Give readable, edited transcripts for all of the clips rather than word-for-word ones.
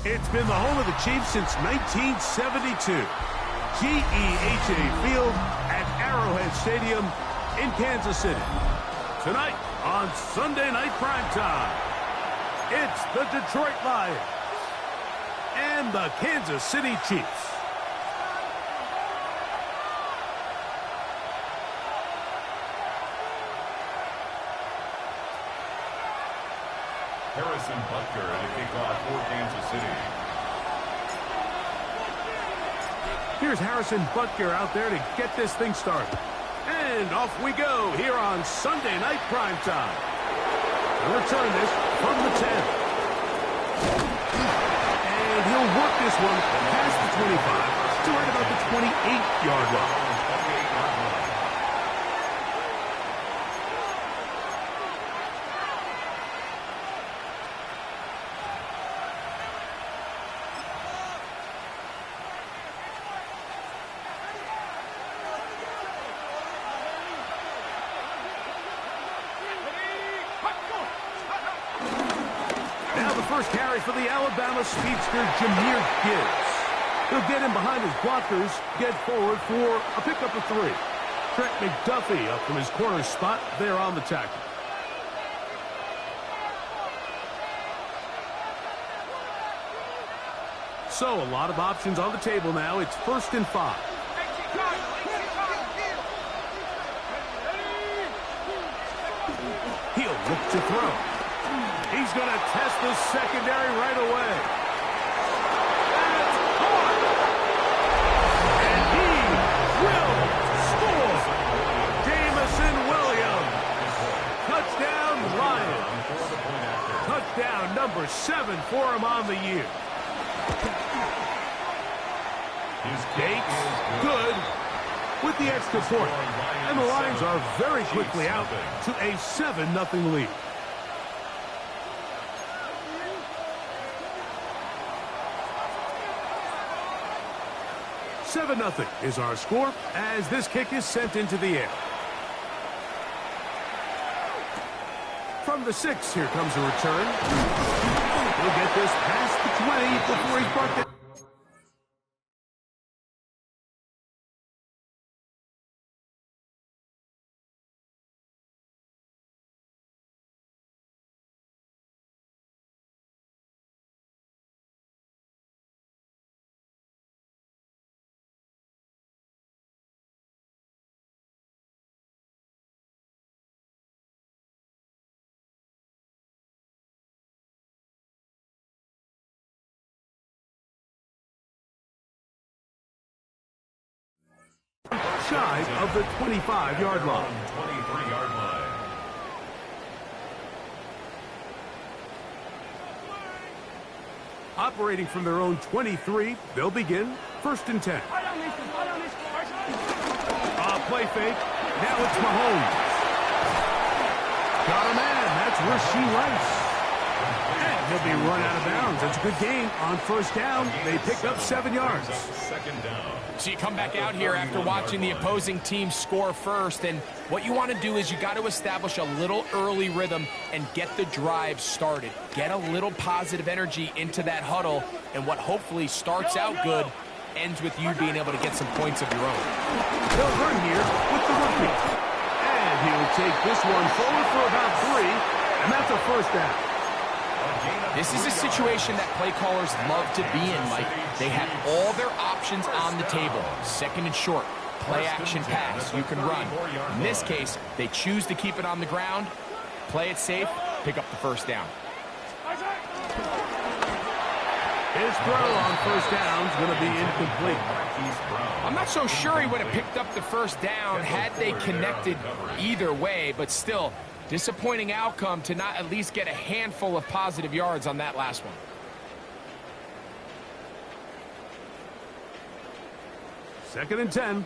It's been the home of the Chiefs since 1972. GEHA Field at Arrowhead Stadium in Kansas City. Tonight on Sunday Night Primetime, it's the Detroit Lions and the Kansas City Chiefs. Harrison Butker to kick off for Kansas City. Here's Harrison Butker out there to get this thing started. And off we go here on Sunday Night Primetime. He'll return this from the 10. And he'll work this one past the 25 to right about the 28-yard line. First carry for the Alabama speedster, Jahmyr Gibbs. He'll get in behind his blockers, get forward for a pickup of 3. Trent McDuffie up from his corner spot there on the tackle. So a lot of options on the table now. It's 1st and 5. He'll look to throw. He's going to test the secondary right away. That's caught. And he will score. Jamison Williams. Touchdown, Lions. Touchdown number 7 for him on the year. His Gates, good with the extra point. And the Lions are very quickly out to a 7-0 lead. 7-0 is our score as this kick is sent into the air. From the 6, here comes a return. He'll get this past the 20 before he's brought it. Shy of the 25-yard line. 23-yard line. Operating from their own 23, they'll begin 1st and 10. Play fake. Now it's Mahomes. Got a man. That's Rashee Rice. And he'll be run out of bounds. It's a good gain on 1st down. They pick up 7 yards. 2nd down. So you come back out here after watching the opposing team score first, and what you want to do is you got to establish a little early rhythm and get the drive started. Get a little positive energy into that huddle, and what hopefully starts out good ends with you being able to get some points of your own. He'll run here with the rookie. And he'll take this one forward for about 3, and that's a 1st down. This is a situation that play callers love to be in, Mike. They have all their options on the table. 2nd and short, play action pass, you can run. In this case, they choose to keep it on the ground, play it safe, pick up the 1st down. His throw on 1st down is going to be incomplete. I'm not so sure he would have picked up the 1st down had they connected either way, but still, disappointing outcome to not at least get a handful of positive yards on that last one. 2nd and 10.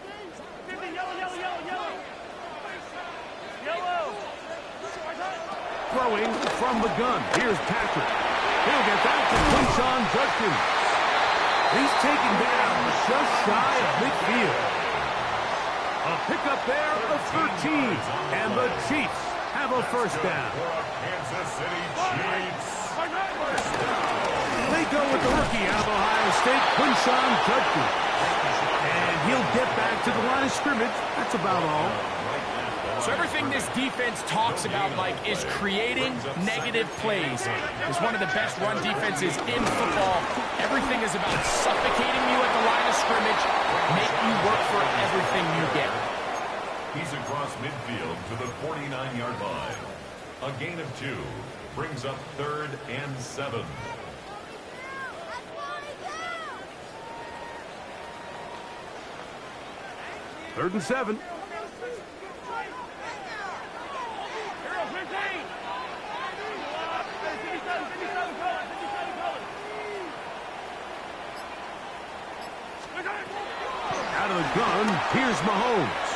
Throwing from the gun. Here's Patrick. He'll get that to Quinshon Judkins. He's taken down just shy of midfield. A pickup there of 13. And the Chiefs have a 1st down. Kansas City Chiefs. They go with the rookie out of Ohio State, Quinshon Judkins. And he'll get back to the line of scrimmage. That's about all. So everything this defense talks about, Mike, is creating negative plays. It's one of the best run defenses in football. Everything is about suffocating you at the line of scrimmage, make you work for everything you get. He's across midfield to the 49-yard line. A gain of 2 brings up 3rd and 7. Third and 7. Out of the gun, here's Mahomes.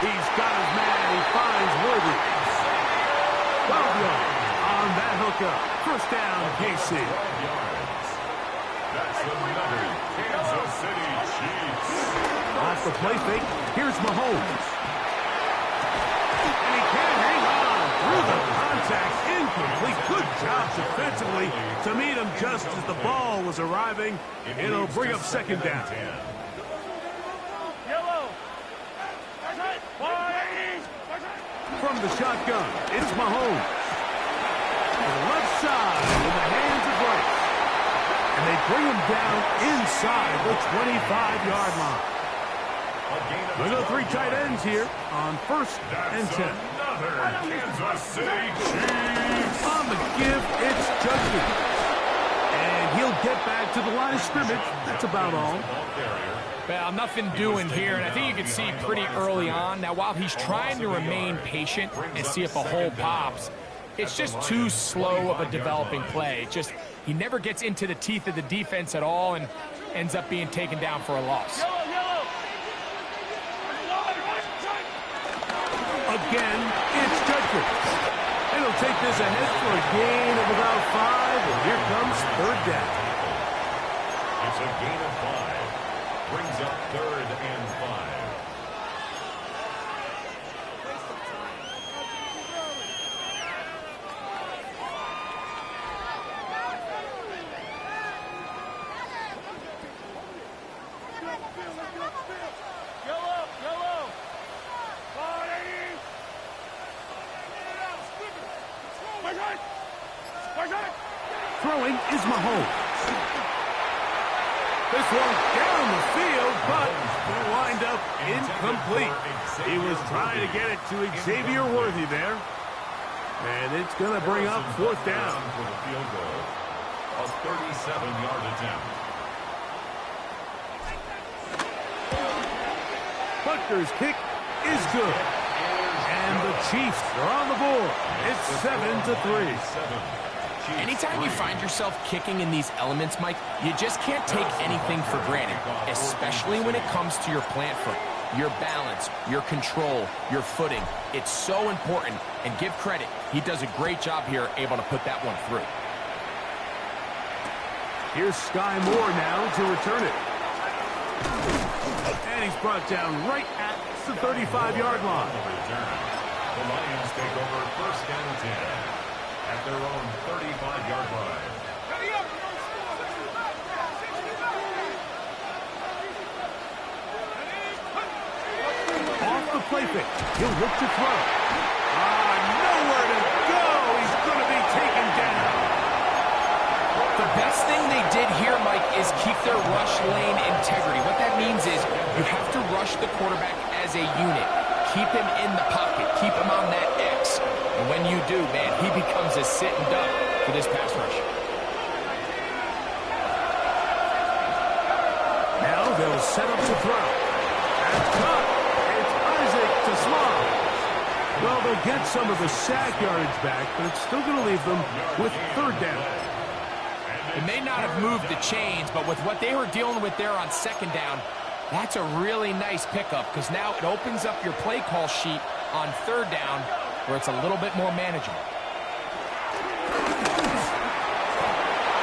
He's got his man. He finds Worthy. 12 yards on that hookup. First down, KC. That's another Kansas City Chiefs. Off the play fake, here's Mahomes. And he can't hang on through the contact. Incomplete. Good job defensively to meet him just as the ball was arriving. It'll bring up second down. From the shotgun, it's Mahomes. To the left side in the hands of Rice. And they bring him down inside the 25-yard line. They go 3 tight ends here on 1st and 10. Another Kansas City Chiefs. On the give, it's Judkins. And he'll get back to the line of scrimmage. That's about all. Well, nothing doing here, and I think you can see pretty early on. Now, while he's trying to remain patient and see if a hole pops, it's just too slow of a developing play. Just he never gets into the teeth of the defense at all and ends up being taken down for a loss. Again, it's Judkins. And he'll take this ahead for a gain of about 5, and here comes 3rd down. It's a gain of 5. Brings up 3rd and 5. Throwing is Mahomes. This one down the field, but will wind up incomplete. He was trying to get it to Xavier Worthy there. And it's going to bring up 4th down. For the field goal. A 37-yard attempt. Butker's kick is good. And the Chiefs are on the board. It's 7-3. Anytime you find yourself kicking in these elements, Mike, you just can't take anything for granted, especially when it comes to your plant foot, your balance, your control, your footing. It's so important, and give credit. He does a great job here, able to put that one through. Here's Sky Moore now to return it. And he's brought down right at the 35-yard line. The Lions take over 1st and 10. At their own 35-yard line. Off the play fake. He'll look to throw. Nowhere to go. He's going to be taken down. The best thing they did here, Mike, is keep their rush lane integrity. What that means is you have to rush the quarterback as a unit. Keep him in the pocket. Keep him on that X. And when you do, man, he becomes a sitting duck for this pass rush. Now they'll set up to throw. That's caught. It's Isaac to Sloan. Well, they'll get some of the sack yardage back, but it's still going to leave them with 3rd down. It may not have moved the chains, but with what they were dealing with there on 2nd down, that's a really nice pickup because now it opens up your play call sheet on 3rd down where it's a little bit more manageable.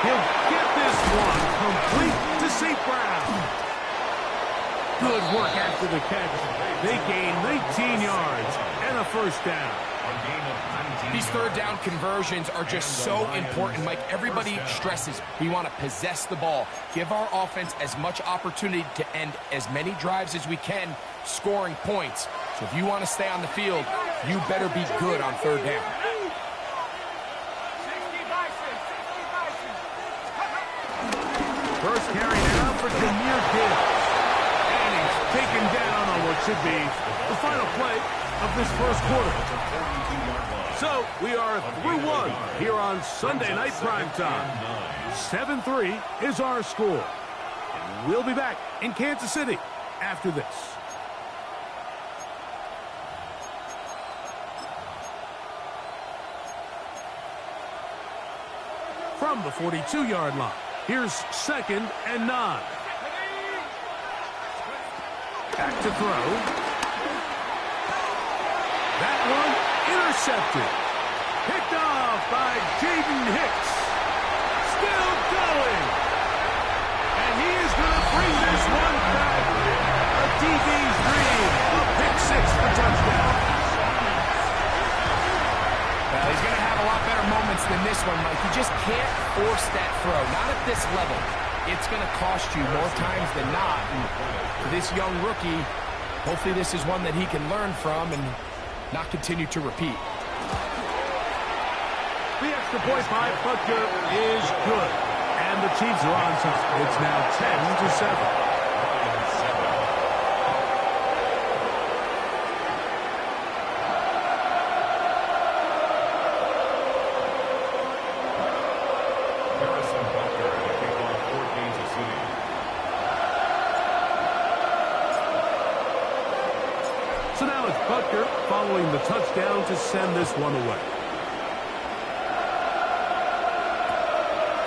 He'll get this one complete to St. Brown. Good work after the catch. They gain 19 yards and a 1st down. A gain of 19. These third down conversions are just so important, Mike. Everybody stresses we want to possess the ball, give our offense as much opportunity to end as many drives as we can, scoring points. So if you want to stay on the field, you better be good on third down. First carry now for Demir Gibbs. And he's taken down on what should be the final play of this first quarter. So we are through one here on Sunday Night Primetime. 7-3 is our score. And we'll be back in Kansas City after this. From the 42-yard line, here's 2nd and 9. Back to throw. That one intercepted. Picked off by Jaden Hicks. Still going. And he is going to bring this one back. A DB's dream. A pick six for touchdown. Well, he's going to have a lot better moments than this one, Mike. You just can't force that throw. Not at this level. It's going to cost you more times than not. And for this young rookie, hopefully this is one that he can learn from and not continue to repeat. The extra point by Butker is good. And the Chiefs are on top. It's now 10-7. So now it's Butker following the touchdown to send this one away.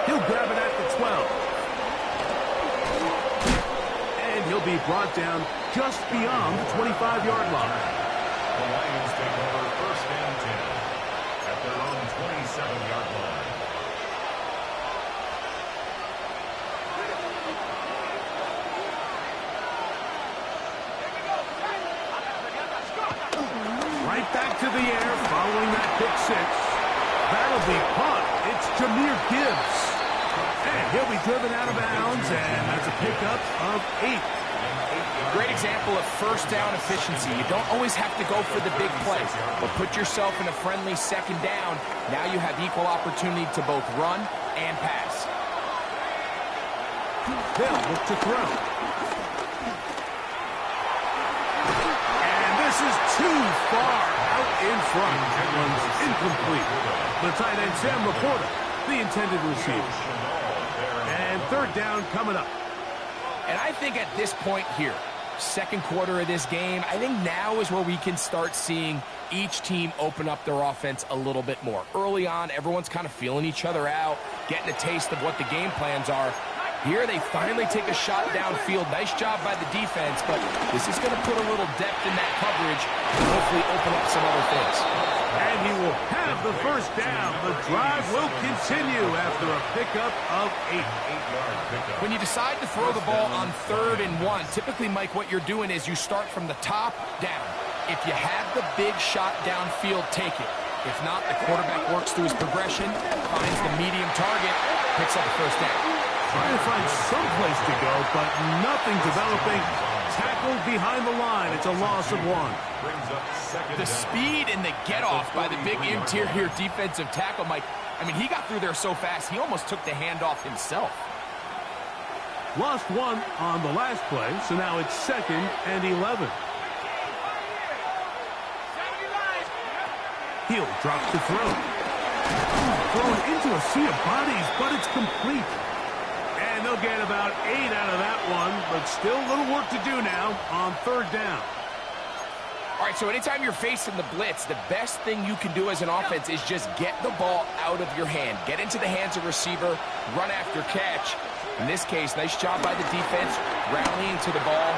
He'll grab it at the 12. And he'll be brought down just beyond the 25-yard line. The Lions take over 1st and 10 at their own 27-yard line. Right back to the air following that pick six. That'll be caught. It's Jahmyr Gibbs. And he'll be driven out of bounds, and that's a pickup of 8. Great example of first down efficiency. You don't always have to go for the big play, but put yourself in a friendly 2nd down. Now you have equal opportunity to both run and pass. They'll look to throw. And this is too far out in front. That one's incomplete. The tight end, Sam Laporta, the intended receiver. And 3rd down coming up. And I think at this point here, 2nd quarter of this game, I think now is where we can start seeing each team open up their offense a little bit more. Early on, everyone's kind of feeling each other out, getting a taste of what the game plans are. Here they finally take a shot downfield. Nice job by the defense, but this is going to put a little depth in that coverage and hopefully open up some other things. And he will have the 1st down. The drive will continue after a pickup of 8. When you decide to throw the ball on 3rd and 1, typically, Mike, what you're doing is you start from the top down. If you have the big shot downfield, take it. If not, the quarterback works through his progression, finds the medium target, picks up the 1st down. Trying to find some place to go, but nothing developing. Tackled behind the line. It's a loss of 1. The speed and the get-off by the big interior defensive tackle, Mike. I mean, he got through there so fast, he almost took the handoff himself. Lost 1 on the last play, so now it's 2nd and 11. He'll drop the throw. Thrown into a sea of bodies, but it's complete. And they'll get about 8 out of that one, but still a little work to do now on 3rd down. All right, so anytime you're facing the blitz, the best thing you can do as an offense is just get the ball out of your hand. Get into the hands of receiver, run after catch. In this case, nice job by the defense, rallying to the ball.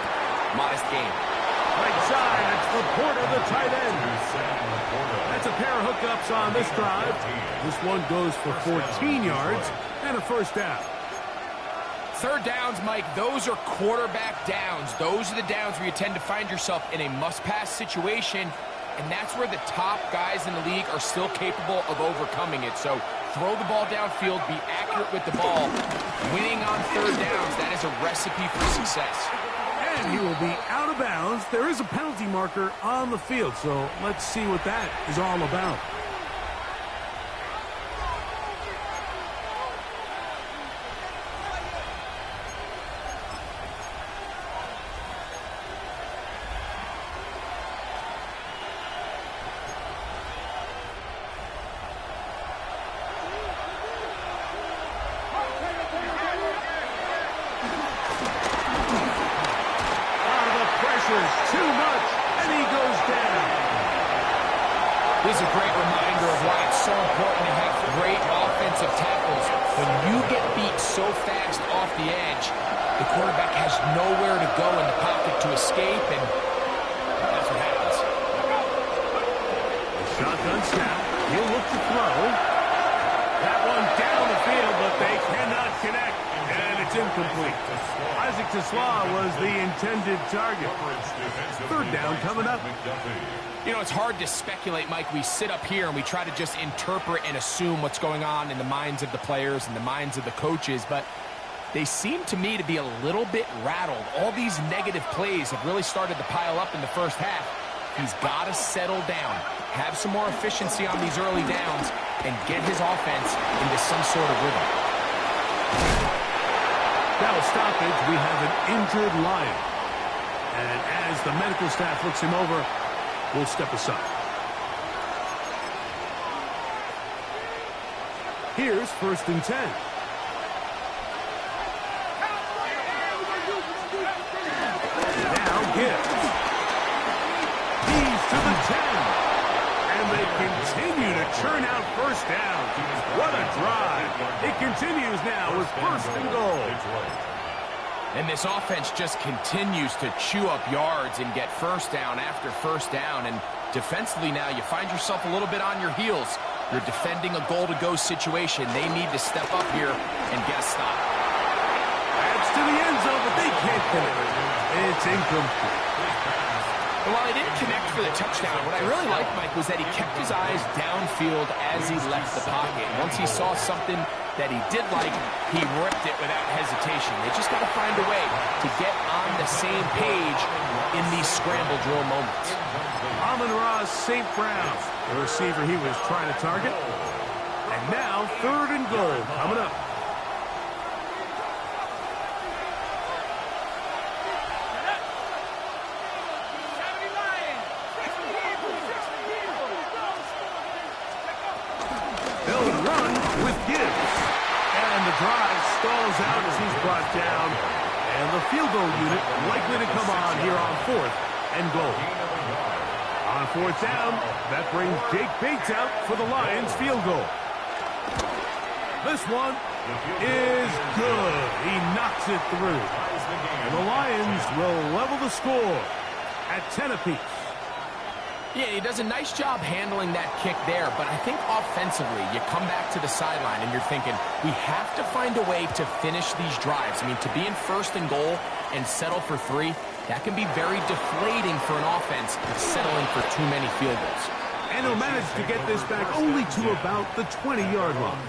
Modest gain. Right side, it's Laporta, the tight end. That's a pair of hookups on this drive. This one goes for 14 yards and a 1st down. 3rd downs, Mike, those are quarterback downs. Those are the downs where you tend to find yourself in a must-pass situation. and that's where the top guys in the league are still capable of overcoming it. So throw the ball downfield, be accurate with the ball. Winning on third downs, that is a recipe for success. And he will be out of bounds. There is a penalty marker on the field, so let's see what that is all about. Too much, and he goes down. This is a great reminder of why it's so important to have great offensive tackles. When you get beat so fast off the edge, the quarterback has nowhere to go in the pocket to escape, and that's what happens. The shotgun snap. He'll look to throw. That one down the field, but they cannot connect, and it's incomplete. Isaac Tesla was the intended target. Third down coming up. You know, it's hard to speculate, Mike. We sit up here and we try to just interpret and assume what's going on in the minds of the players and the minds of the coaches, but they seem to me to be a little bit rattled. All these negative plays have really started to pile up in the first half. He's got to settle down, have some more efficiency on these early downs, and get his offense into some sort of rhythm. Now a stoppage, we have an injured Lion. And as the medical staff looks him over, we'll step aside. Here's 1st and 10. Now Gibbs. He's to the 10. And they continue to churn out first down. What a drive. It continues now with 1st and goal. And this offense just continues to chew up yards and get first down after first down. And defensively now, you find yourself a little bit on your heels. You're defending a goal-to-go situation. They need to step up here and get a stop. That's to the end zone, but they can't connect. It's incomplete. While he didn't connect for the touchdown, what I really liked, Mike, was that he kept his eyes downfield as he left the pocket. Once he saw something that he did like, he ripped it without hesitation. They just got to find a way to get on the same page in these scramble drill moments. Amon-Ra St. Brown, the receiver he was trying to target. And now 3rd and goal coming up. Drive stalls out as he's brought down, and the field goal unit likely to come on here on 4th and goal. On 4th down, that brings Jake Bates out for the Lions field goal. This one is good. He knocks it through. And the Lions will level the score at 10 apiece. Yeah, he does a nice job handling that kick there, but I think offensively, you come back to the sideline and you're thinking, we have to find a way to finish these drives. I mean, to be in 1st and goal and settle for 3, that can be very deflating for an offense settling for too many field goals. And he'll manage to get this back only to about the 20-yard line.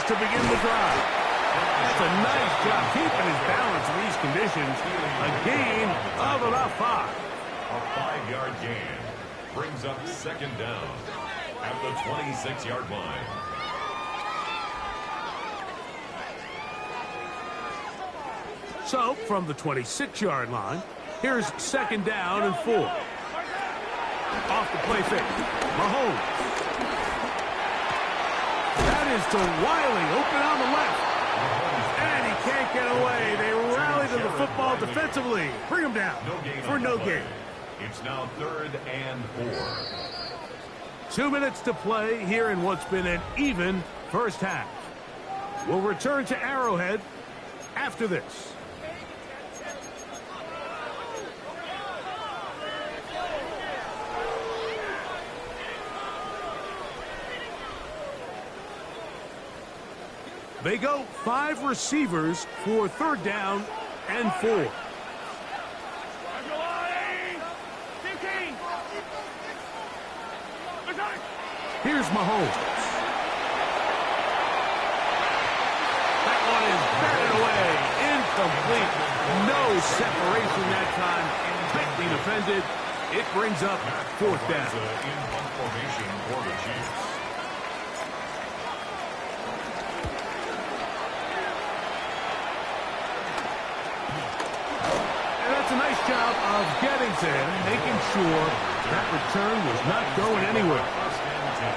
To begin the drive. That's a nice job keeping his balance in these conditions. A gain of about 5. A 5-yard gain brings up 2nd down at the 26-yard line. So, from the 26-yard line, here's 2nd down and 4. Off the play fake. Mahomes. That is to Wiley, open on the left. And he can't get away. They rally to the football defensively. Bring him down for no gain. It's now 3rd and 4. 2 minutes to play here in what's been an even first half. will return to Arrowhead after this. They go 5 receivers for 3rd down and 4. Here's Mahomes. That one is batted away. Incomplete. No separation that time. Tightly defended. It brings up 4th down. In punt formation for the Chiefs. And that's a nice job of getting to him, making sure that return was not going anywhere. First and 10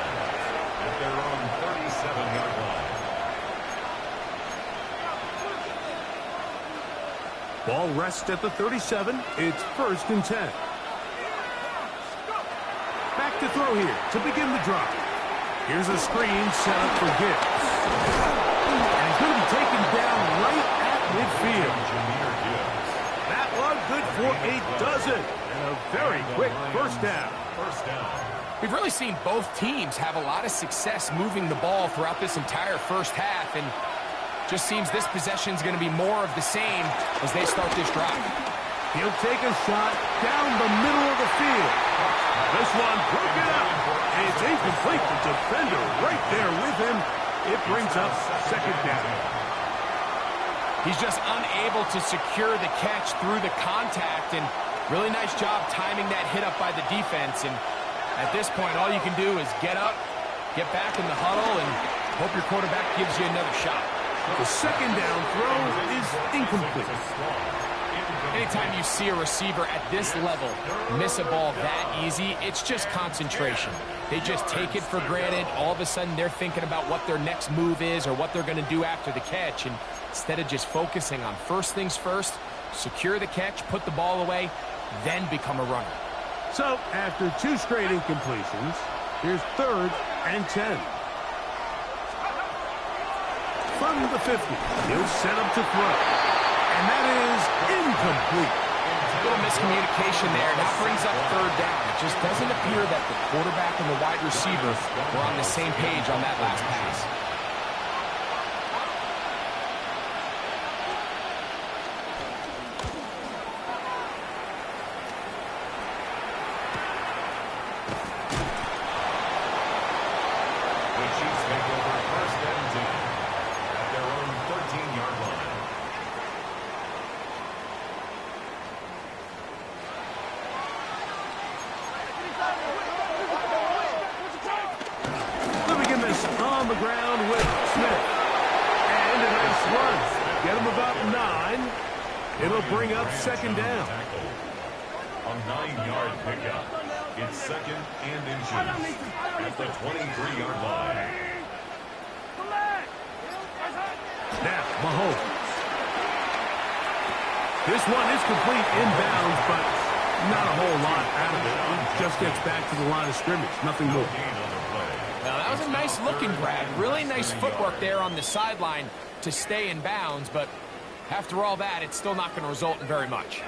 at their own 37-yard line. Ball rests at the 37. It's 1st and 10. Back to throw here to begin the drive. Here's a screen set up for Gibbs. And he's going to be taken down right at midfield. That one good for a dozen. And a very quick first down. First down. We've really seen both teams have a lot of success moving the ball throughout this entire first half, and just seems this possession is going to be more of the same as they start this drive. He'll take a shot down the middle of the field. This one broken up. And it's incomplete. The defender right there with him. It brings up 2nd down. He's just unable to secure the catch through the contact, and really nice job timing that hit up by the defense. And at this point, all you can do is get up, get back in the huddle, and hope your quarterback gives you another shot. The 2nd down throw is incomplete. Anytime you see a receiver at this level miss a ball that easy, it's just concentration. They just take it for granted. All of a sudden, they're thinking about what their next move is or what they're going to do after the catch. And instead of just focusing on first things first, secure the catch, put the ball away, then become a runner. So, after 2 straight incompletions, here's 3rd and 10. From the 50, he'll set up to throw. And that is incomplete. A little miscommunication there. Now brings up 3rd down. It just doesn't appear that the quarterback and the wide receiver were on the same page on that last pass. The Chiefs take over 1st and 10 at their own 13-yard line. Living this on the ground with Smith. And a nice run. Get him about 9. It'll bring up 2nd down. A 9-yard pickup. It's 2nd and inches at the 23-yard line. Now, Mahomes. This one is complete inbounds, but not a whole lot out of it. He just gets back to the line of scrimmage. Nothing more. Now, that was a nice looking grab. Really nice footwork there on the sideline to stay in bounds, but after all that, it's still not going to result in very much.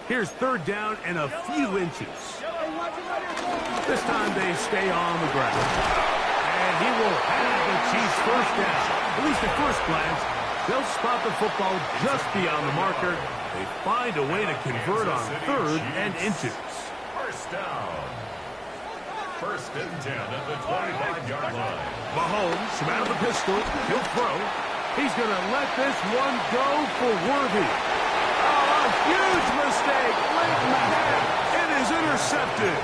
Here's 3rd down and a few inches. This time they stay on the ground. And he will have the Chiefs first down. At least at first glance, they'll spot the football just beyond the marker. They find a way to convert on 3rd and inches. First down. 1st and 10 at the 25-yard line. Mahomes from out of the pistol. He'll throw. He's going to let this one go for Worthy. Oh, a huge mistake late in the half. It is intercepted.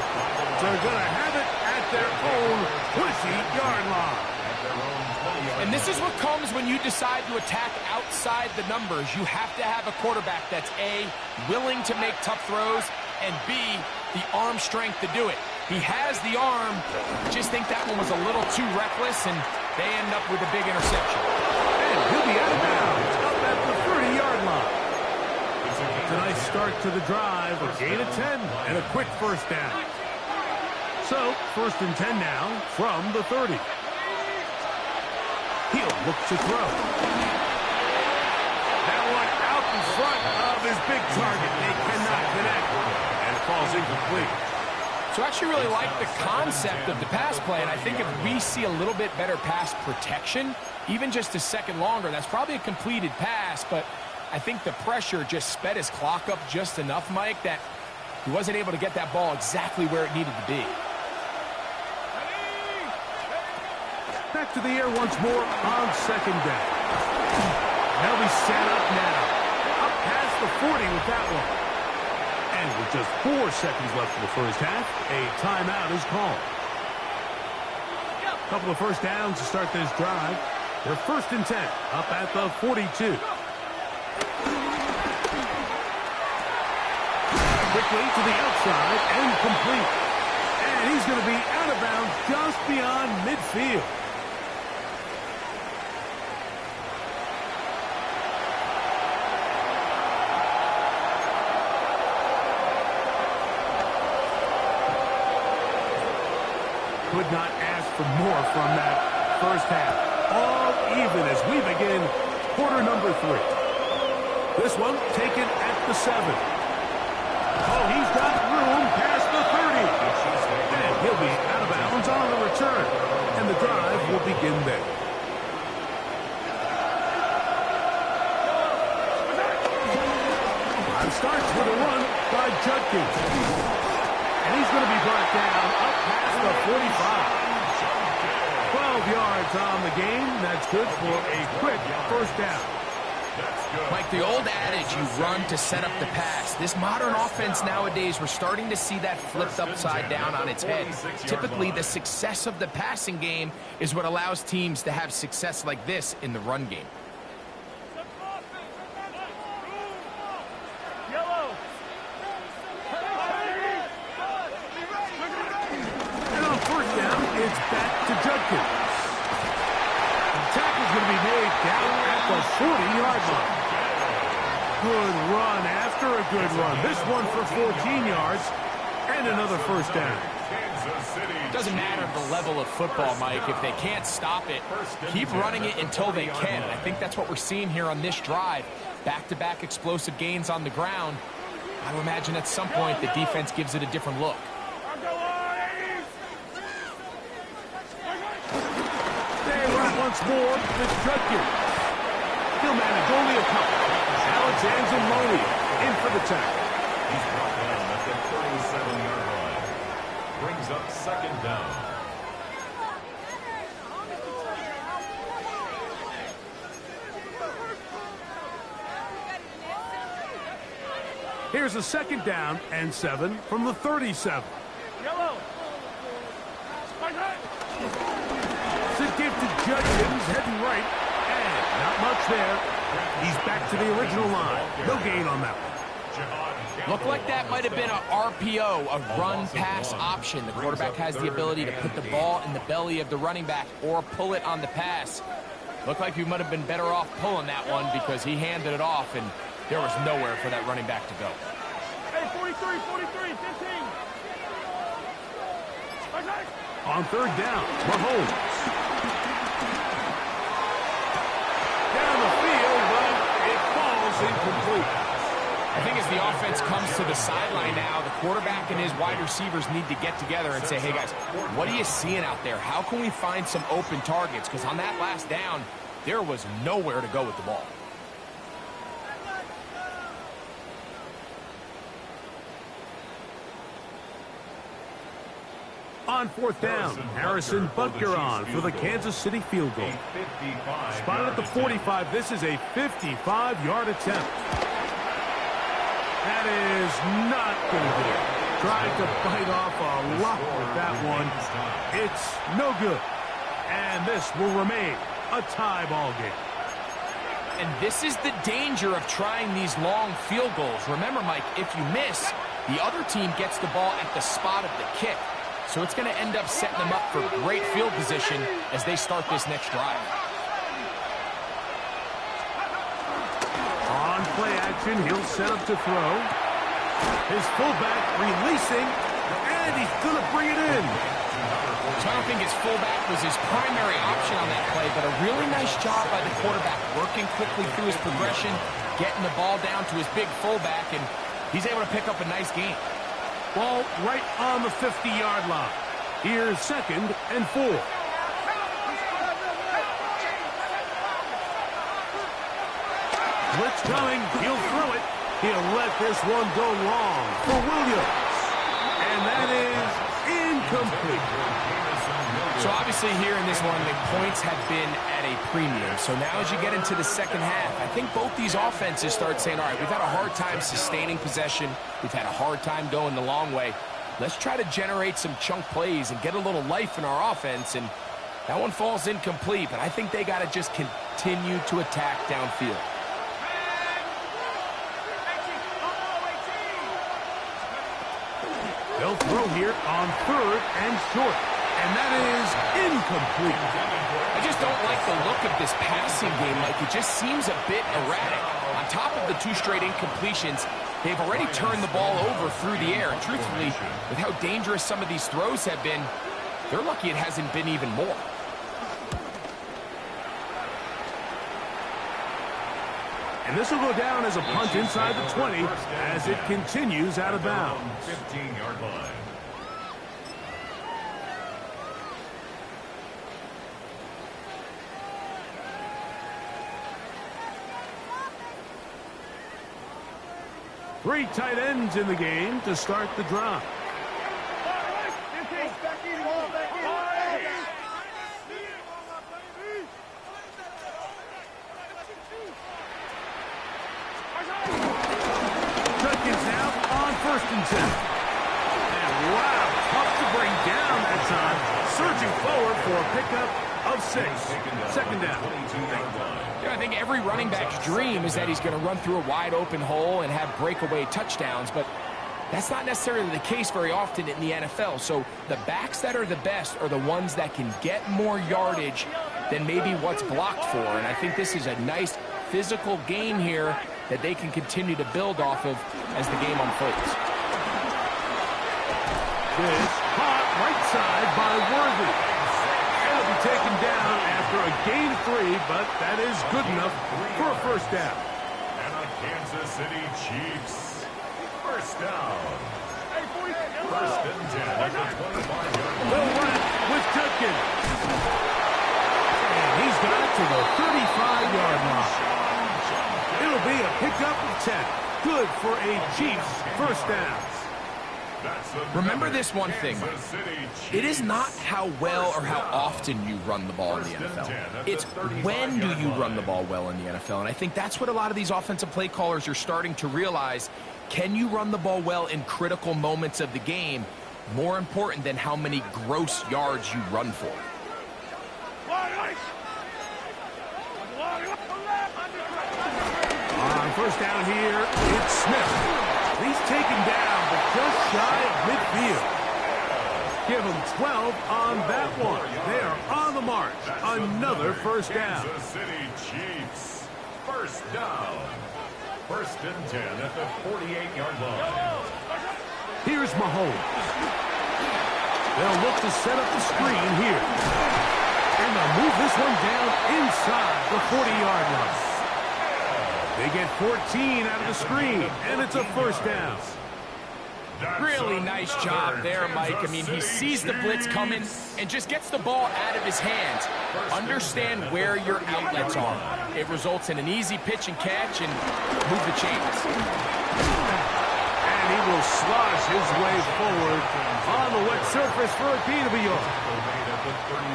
They're going to have it at their own 20-yard line. And this is what comes when you decide to attack outside the numbers. You have to have a quarterback that's A, willing to make tough throws, and B, the arm strength to do it. He has the arm. Just think that one was a little too reckless, and they end up with a big interception. And he'll be out of bounds up at the 30-yard line. It's a nice start to the drive, a gain of 10, and a quick first down. So, 1st and 10 now from the 30. He'll looks to throw. That one out in front of his big target. They cannot connect. And it falls incomplete. So I actually really like the concept of the pass play, and I think if we see a little bit better pass protection, even just a second longer, that's probably a completed pass, but I think the pressure just sped his clock up just enough, Mike, that he wasn't able to get that ball exactly where it needed to be. Back to the air once more on second down. They'll be set up now. Up past the 40 with that one. And with just 4 seconds left in the first half, a timeout is called. A couple of first downs to start this drive. They're 1st and 10, up at the 42. Quickly to the outside and complete. And he's going to be out of bounds just beyond midfield. Could not ask for more from that first half. All even as we begin quarter number 3. This one taken at the 7. Oh, he's got room past the 30. And he'll be out of bounds on the return. And the drive will begin there. Drive starts with a run by Judkins. And he's going to be brought down up past the 45. 12 yards on the game. That's good for a quick first down. Mike, the old adage, you run to set up the pass. This modern offense nowadays, we're starting to see that flipped upside down on its head. Typically, the success of the passing game is what allows teams to have success like this in the run game. And on first down, it's back to Judkins. The tackle's going to be made down at the 40-yard line. Good run after a good run. This one for 14 yards and another first down. Doesn't matter the level of football, Mike. If they can't stop it, keep running it until they can. I think that's what we're seeing here on this drive. Back-to-back explosive gains on the ground. I would imagine at some point the defense gives it a different look. They run once more with Judkins. He'll manage only a couple. Alexander in for the tackle. He's brought down at the 37-yard line. Brings up second down. Here's a second down and 7 from the 37. It's a gift to Judkins, heading right, and not much there. He's back to the original line. No gain on that one. Looked like that might have been a RPO, a run-pass option. The quarterback has the ability to put the ball in the belly of the running back or pull it on the pass. Looked like he might have been better off pulling that one because he handed it off, and there was nowhere for that running back to go. Hey, 43, 15. On third down, Mahomes. Down the field, but it falls incomplete. I think as the offense comes to the sideline now, the quarterback and his wide receivers need to get together and say, hey, guys, what are you seeing out there? How can we find some open targets? Because on that last down, there was nowhere to go with the ball. On fourth down, Harrison Butker on for the Kansas City field goal. Spotted at the 45. This is a 55-yard attempt. That is not going to do it. Tried to bite off a lot with that one. It's no good. And this will remain a tie ball game. And this is the danger of trying these long field goals. Remember, Mike, if you miss, the other team gets the ball at the spot of the kick. So it's going to end up setting them up for great field position as they start this next drive. On play action, he'll set up to throw. His fullback releasing, and he's going to bring it in. So I don't think his fullback was his primary option on that play, but a really nice job by the quarterback, working quickly through his progression, getting the ball down to his big fullback, and he's able to pick up a nice gain. Ball right on the 50-yard line. Here's 2nd and 4. Blitz coming. He'll throw it. He'll let this one go long for Williams. And that is incomplete. So obviously here in this one, the points have been at a premium. So now as you get into the second half, I think both these offenses start saying, all right, we've had a hard time sustaining possession. We've had a hard time going the long way. Let's try to generate some chunk plays and get a little life in our offense. And that one falls incomplete, but I think they got to just continue to attack downfield. They'll throw here on 3rd and short. And that is incomplete. I just don't like the look of this passing game. Like, it just seems a bit erratic. On top of the 2 straight incompletions, they've already turned the ball over through the air. And truthfully, with how dangerous some of these throws have been, they're lucky it hasn't been even more. And this will go down as a punt inside the 20 as it continues out of bounds. 15-yard line. Three tight ends in the game to start the drive. Judkins now on 1st and 10. And wow, tough to bring down that time. Surging forward for a pickup of 6. 2nd down. Yeah, I think every running back's dream is that he's going to run through a wide open hole and have breakaway touchdowns, but that's not necessarily the case very often in the NFL. So the backs that are the best are the ones that can get more yardage than maybe what's blocked for. And I think this is a nice physical game here that they can continue to build off of as the game unfolds. This caught right side by Worthy. It'll be taken down after a gain of 3, but that is good enough for a 1st down. And the Kansas City Chiefs. 1st down. 1st and 10 at the 25-yard line. They'll run it with Judkins. And he's got it to the 35-yard line. It'll be a pickup of 10. Good for a Chiefs 1st down. Remember this one thing. It is not how well or how often you run the ball in the NFL. It's when do you run the ball well in the NFL. And I think that's what a lot of these offensive play callers are starting to realize. Can you run the ball well in critical moments of the game? More important than how many gross yards you run for. On 1st down here, it's Smith. He's taken down, but just shy of midfield. Give him 12 on that one. They are on the march. Another 1st down. Kansas City Chiefs. 1st down. 1st and 10 at the 48-yard line. Here's Mahomes. They'll look to set up the screen here. And they'll move this one down inside the 40-yard line. They get 14 out of the screen, and it's a 1st down. Really nice job there, Mike. I mean, he sees the blitz coming and just gets the ball out of his hands. Understand where your outlets are. It results in an easy pitch and catch and move the chains. And he will slosh his way forward on the wet surface for a gain of a yard.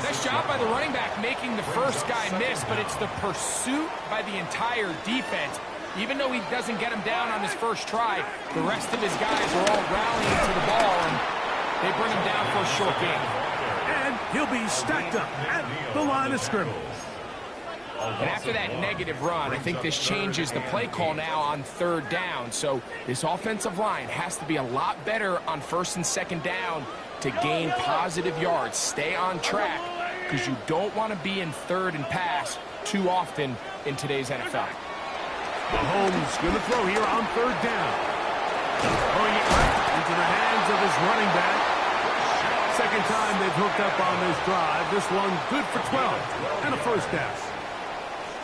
Nice job by the running back making the first guy miss, but it's the pursuit by the entire defense. Even though he doesn't get him down on his first try, the rest of his guys are all rallying to the ball, and they bring him down for a short gain. And he'll be stacked up at the line of scrimmage. And after that negative run, I think this changes the play call now on 3rd down. So this offensive line has to be a lot better on 1st and 2nd down to gain positive yards. Stay on track, because you don't want to be in 3rd and pass too often in today's NFL. Mahomes going to throw here on 3rd down. Throwing it right into the hands of his running back, Second time they've hooked up on this drive. This one good for 12 and a first down.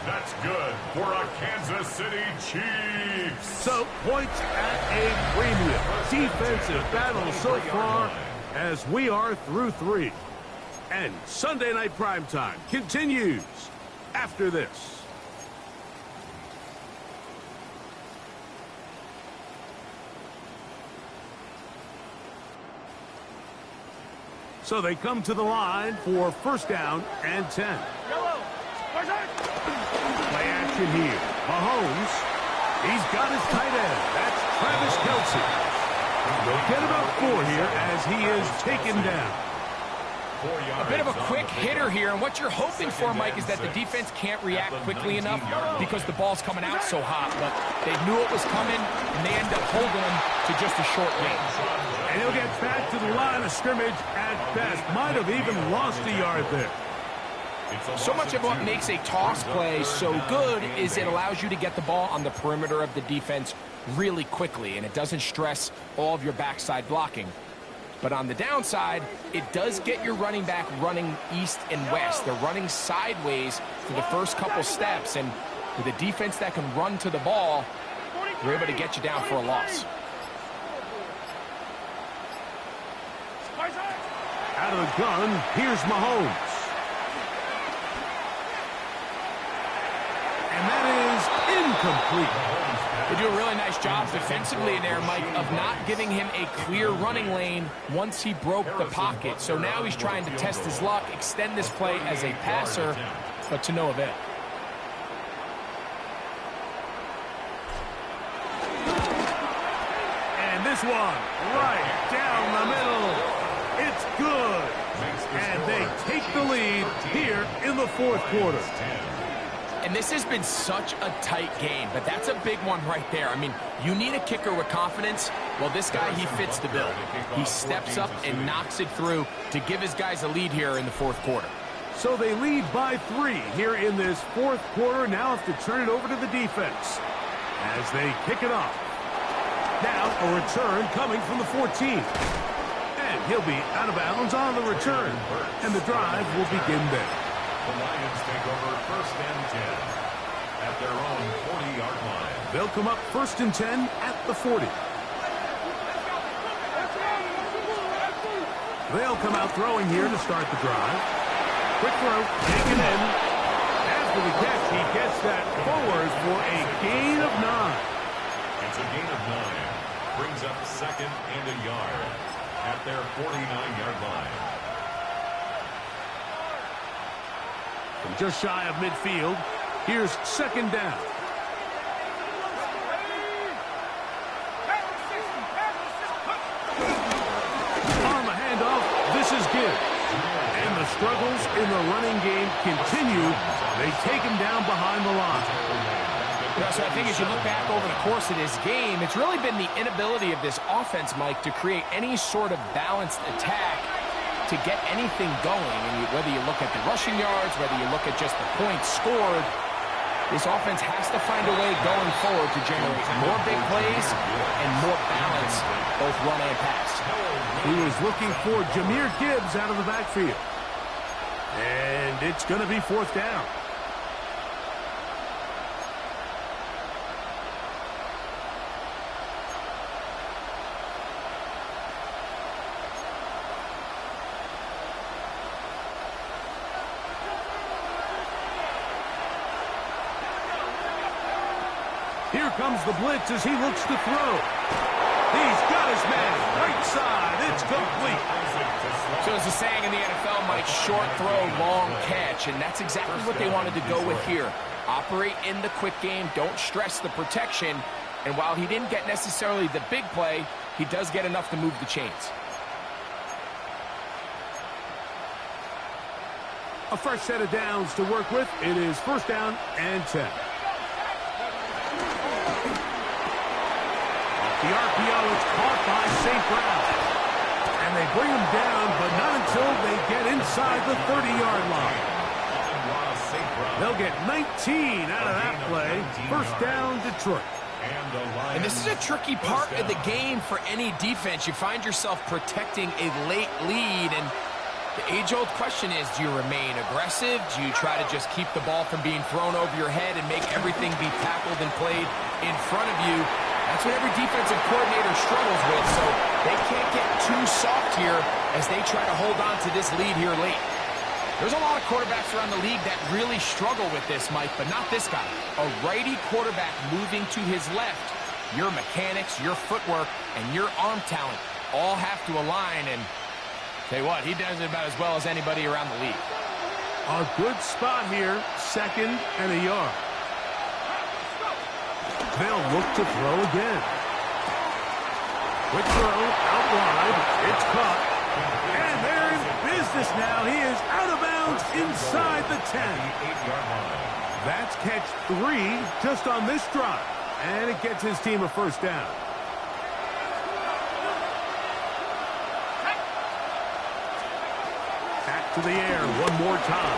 That's good for a Kansas City Chiefs. So, points at a premium. Defensive battle so far as we are through 3. And Sunday Night Primetime continues after this. So they come to the line for first down and 10. Play action here. Mahomes, he's got his tight end. That's Travis Kelce. They'll get about 4 here as he is taken down. A bit of a quick hitter here, and what you're hoping for, Mike, is that the defense can't react quickly enough because the ball's coming out so hot. But they knew it was coming, and they end up holding him to just a short gain. And he'll get back to the line of scrimmage at best. Might have even lost a yard there. So much of what makes a toss play so good is it allows you to get the ball on the perimeter of the defense really quickly, and it doesn't stress all of your backside blocking. But on the downside, it does get your running back running east and west. They're running sideways for the first couple steps, and with a defense that can run to the ball, they're able to get you down for a loss. Out of the gun, here's Mahomes. And that is incomplete. They do a really nice job defensively in there, Mike, of not giving him a clear running lane once he broke the pocket. So now he's trying to test his luck, extend this play as a passer, but to no avail. And this one, right down the middle. It's good. And they take the lead here in the fourth quarter. And this has been such a tight game, but that's a big one right there. I mean, you need a kicker with confidence. Well, this guy, he fits the bill. He steps up and knocks it through to give his guys a lead here in the fourth quarter. So they lead by 3 here in this fourth quarter. Now have to turn it over to the defense as they kick it off. Now a return coming from the 14. And he'll be out of bounds on the return. And the drive will begin there. The Lions take over first and 10 at their own 40-yard line. They'll come up first and 10 at the 40. They'll come out throwing here to start the drive. Quick throw, taken in. After the catch, he gets that forward for a gain of 9. It's a gain of 9. Brings up second and a yard at their 49-yard line. From just shy of midfield, here's second down. On the handoff, this is Gibbs. And the struggles in the running game continue. They take him down behind the line. So I think as you look back over the course of this game, it's really been the inability of this offense, Mike, to create any sort of balanced attack to get anything going. And whether you look at the rushing yards, whether you look at just the points scored, this offense has to find a way going forward to generate more big plays and more balance, both run and pass. He was looking for Jahmyr Gibbs out of the backfield. And it's going to be fourth down. Here comes the blitz as he looks to throw. He's got his man right side. It's complete. So as a saying in the NFL, Mike, short throw, long catch, and that's exactly what they wanted to go with here. Operate in the quick game, don't stress the protection, and while he didn't get necessarily the big play, he does get enough to move the chains. A fresh set of downs to work with. It is first down and 10. The RPO is caught by St. Brown. And they bring him down, but not until they get inside the 30-yard line. They'll get 19 out of that play. First down, Detroit. And this is a tricky part of the game for any defense. You find yourself protecting a late lead, and the age-old question is, do you remain aggressive? Do you try to just keep the ball from being thrown over your head and make everything be tackled and played in front of you? That's what every defensive coordinator struggles with, so they can't get too soft here as they try to hold on to this lead here late. There's a lot of quarterbacks around the league that really struggle with this, Mike, but not this guy. A righty quarterback moving to his left. Your mechanics, your footwork, and your arm talent all have to align, and tell you what, he does it about as well as anybody around the league. A good spot here, 2nd and a yard. They'll look to throw again. Quick throw, out wide, it's caught. And they're in business now. He is out of bounds inside the 10. That's catch 3 just on this drive. And it gets his team a first down. Back to the air one more time.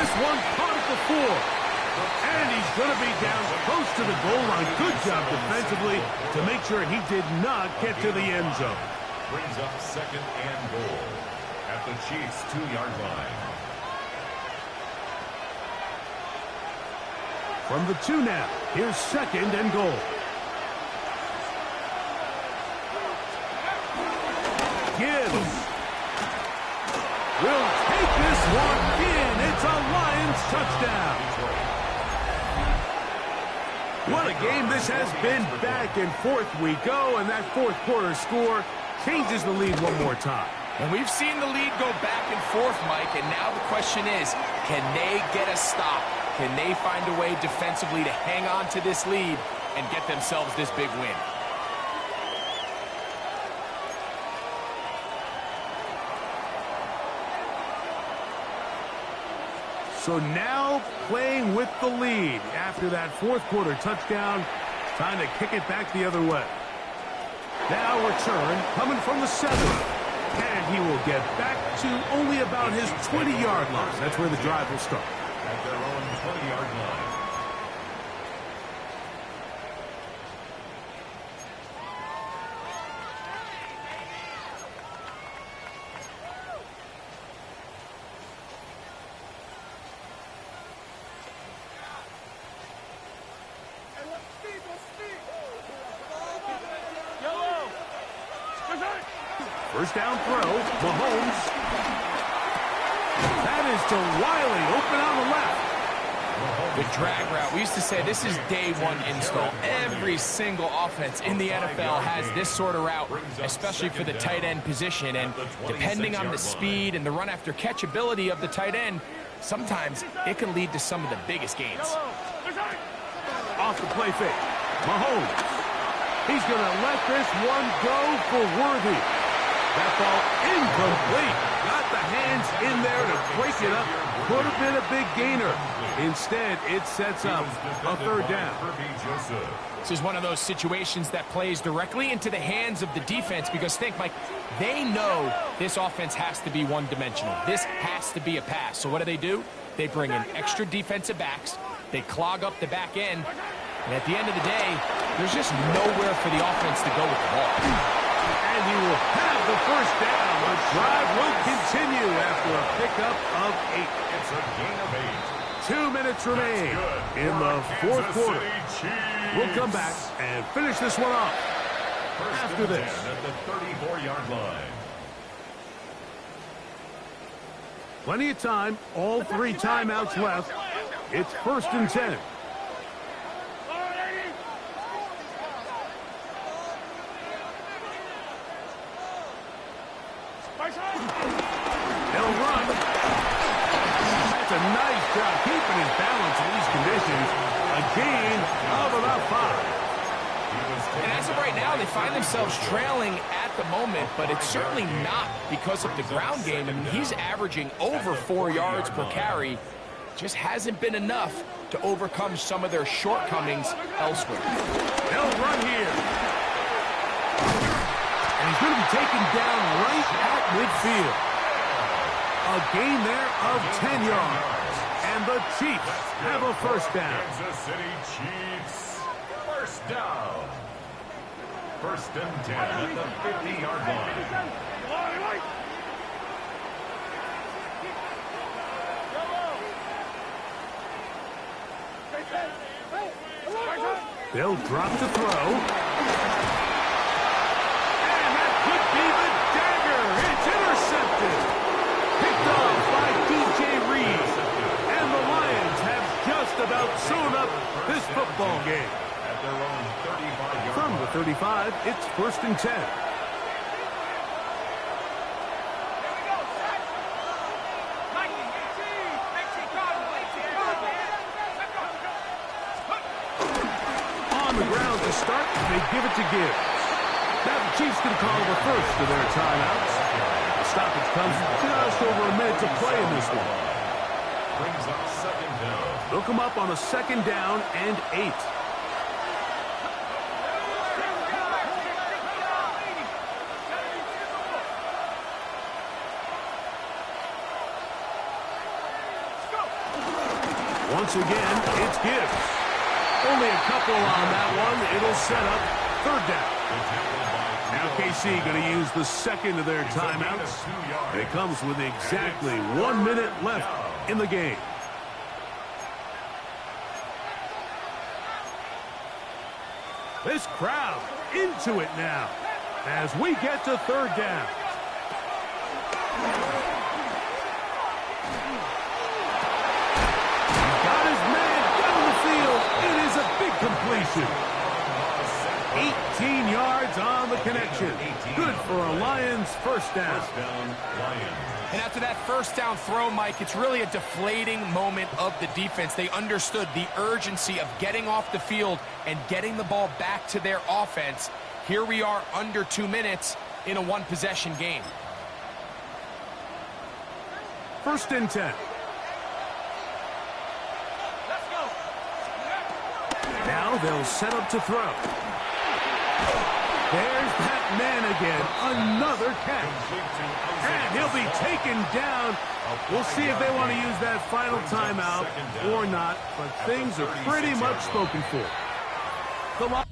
This one caught at the 4. And he's going to be down close to the goal line. Good job defensively to make sure he did not get to the end zone. Brings up 2nd and goal at the Chiefs' 2-yard line. From the 2 now, here's 2nd and goal. Gibbs will take this one in. It's a Lions touchdown. What a game this has been. Back and forth we go, and that 4th quarter score changes the lead one more time. And we've seen the lead go back and forth, Mike, and now the question is, can they get a stop? Can they find a way defensively to hang on to this lead and get themselves this big win? So now playing with the lead after that 4th quarter touchdown, time to kick it back the other way. Now return coming from the 7. And he will get back to only about his 20-yard line. That's where the drive will start. At their own 20-yard line. First down throw, Mahomes. That is to Wiley, open on the left. The drag route, we used to say this is day 1 install. Every single offense in the NFL has this sort of route, especially for the tight end position. And depending on the speed and the run after catch ability of the tight end, sometimes it can lead to some of the biggest gains. Off the play fake, Mahomes. He's going to let this one go for Worthy. That ball incomplete. Got the hands in there to break it up. Could have been a big gainer. Instead, it sets up a 3rd down. This is one of those situations that plays directly into the hands of the defense because think, Mike, they know this offense has to be one-dimensional. This has to be a pass. So what do? They bring in extra defensive backs. They clog up the back end. And at the end of the day, there's just nowhere for the offense to go with the ball. And he will have the first down. The drive will continue after a pickup of 8. It's a gain of 8. 2 minutes remain in the 4th quarter. We'll come back and finish this one off after this. At the 34-yard line. Plenty of time. All 3 timeouts left. It's 1st and 10. They'll run. That's a nice job keeping his balance in these conditions. A gain of about 5. And as of right now, they find themselves trailing at the moment, but it's certainly not because of the ground game. I mean, he's averaging over 4 yards per carry. Just hasn't been enough to overcome some of their shortcomings elsewhere. They'll run here. And he's going to be taken down right at midfield. A gain there of 10 yards. And the Chiefs have a first down. Kansas City Chiefs. First down. First and 10 at the 50-yard line. They'll drop to throw. And that could be the dagger. It's intercepted. Picked off by DJ Reed. And the Lions have just about sewn up this football game. At their own 35-yard From the 35, it's first and 10. On the ground to start, they give it to Gibbs. Now the Chiefs can call the first of their timeouts. The stoppage comes just over a minute to play in this one. brings up second down. They'll come up on a second down and 8. Once again, it's Gibbs. Only a couple on that one. It'll set up third down. Now KC going to use the second of their timeouts. And it comes with exactly 1 minute left in the game. This crowd into it now as we get to third down. Got his man down the field. It is a big completion. 18 yards on the connection. Good for a Lions first down. And after that first down throw, Mike, it's really a deflating moment of the defense. They understood the urgency of getting off the field and getting the ball back to their offense. Here we are under 2 minutes in a one-possession game. First and 10. Now they'll set up to throw. There's that man again. Another catch. And he'll be taken down. We'll see if they want to use that final timeout or not, but things are pretty much spoken for. Come on.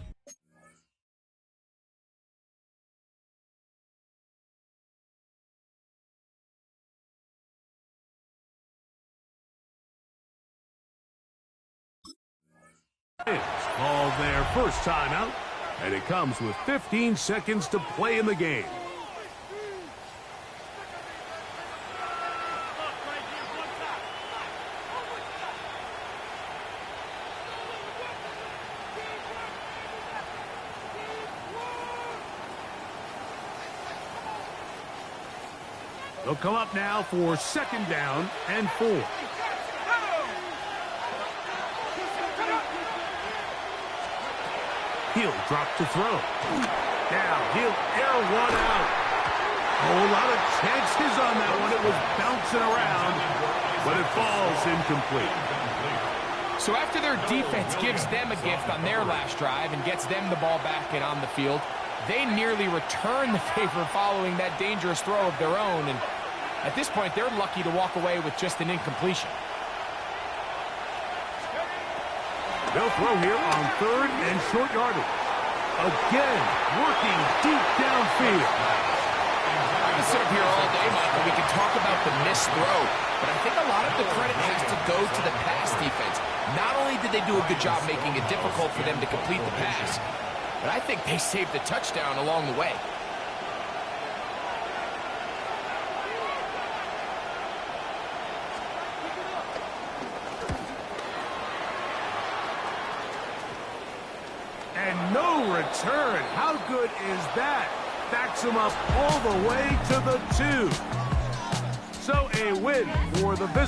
Called their first timeout, and it comes with 15 seconds to play in the game. They'll come up now for second down and 4. He'll drop to throw. Now he'll air one out. A whole lot of chances on that one. It was bouncing around, but it falls incomplete. So after their defense gives them a gift on their last drive and gets them the ball back and on the field, they nearly return the favor following that dangerous throw of their own. And at this point, they're lucky to walk away with just an incompletion. They'll throw here on third and short yardage. Again, working deep downfield. I can sit up here all day, Mike, and we can talk about the missed throw, but I think a lot of the credit has to go to the pass defense. Not only did they do a good job making it difficult for them to complete the pass, but I think they saved the touchdown along the way. And no return. How good is that? Backs him up all the way to the 2. So a win for the visitors.